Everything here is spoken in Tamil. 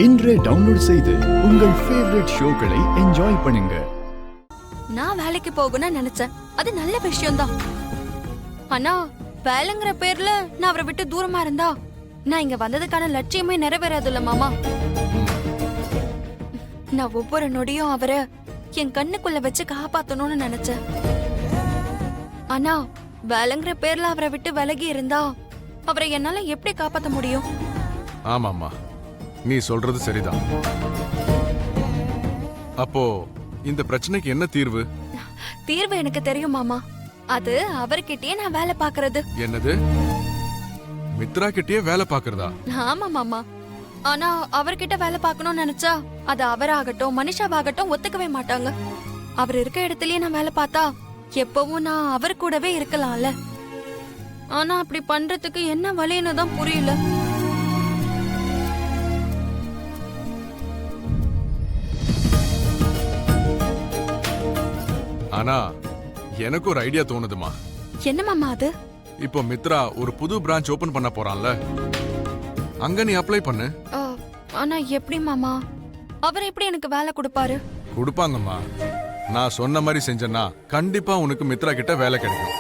இன்றே டவுன்லோட் செய்து உங்கள் ஃபேவரட் ஷோக்களை என்ஜாய் பண்ணுங்க. நான் வேலைக்கு போகணும்னு நினைச்சேன், அது நல்ல விஷயம்தான். ஆனா வேலைங்கிற பேர்ல நான் அவரை விட்டு தூரமா இருந்தா நான் இங்க வந்ததுக்கான லட்சியமே நிறைவேறாதுல்ல மாமா. நான் ஒவ்வொரு நொடியும் அவரை என் கண்ணுக்குள்ள வச்சு காப்பாத்தணும்னு நினைச்சேன். ஆனா வேலைங்கிற பேர்ல அவரை விட்டு விலகி இருந்தா அவரை என்னால எப்படி காப்பாத்த முடியும்? ஆமாம்மா, நீ சொல்றது சரிதான். அப்போ இந்த பிரச்சனைக்கு என்ன தீர்வு? தீர்வு எனக்கு தெரியும் மாமா. அது அவர்கிட்டயே நான் வேலை பாக்குறது. என்னது? மித்ரா கிட்டயே வேலை பாக்குறதா? ஆமா மாமா. ஆனா அவர்கிட்ட வேலை பார்க்கணும்னு நினைச்சா அது அவராகட்டும் மனிஷாவாகட்டும் ஒத்துக்கவே மாட்டாங்க. அவர் இருக்க இடத்துலயே நான் வேலை பார்த்தா எப்பவும் நான் அவர் கூடவே இருக்கலாம்ல. ஆனா அப்படி பண்றதுக்கு என்ன வழின்னு தான் புரியல. ஆனா எனக்கு ஒரு ஐடியா தோணுதுமா. என்ன மாமா அது? இப்போ மித்ரா ஒரு புது பிரான்ச் ஓபன் பண்ண போறான்ல, அங்க நீ அப்ளை பண்ணு. ஆனா எப்படி மாமா? அவர் எப்படி எனக்கு வேலை கொடுப்பாரு? கொடுப்பாங்கம்மா. நான் சொன்ன மாதிரி செஞ்சேன்னா கண்டிப்பா உனக்கு மித்ரா கிட்ட வேலை கிடைக்கும்.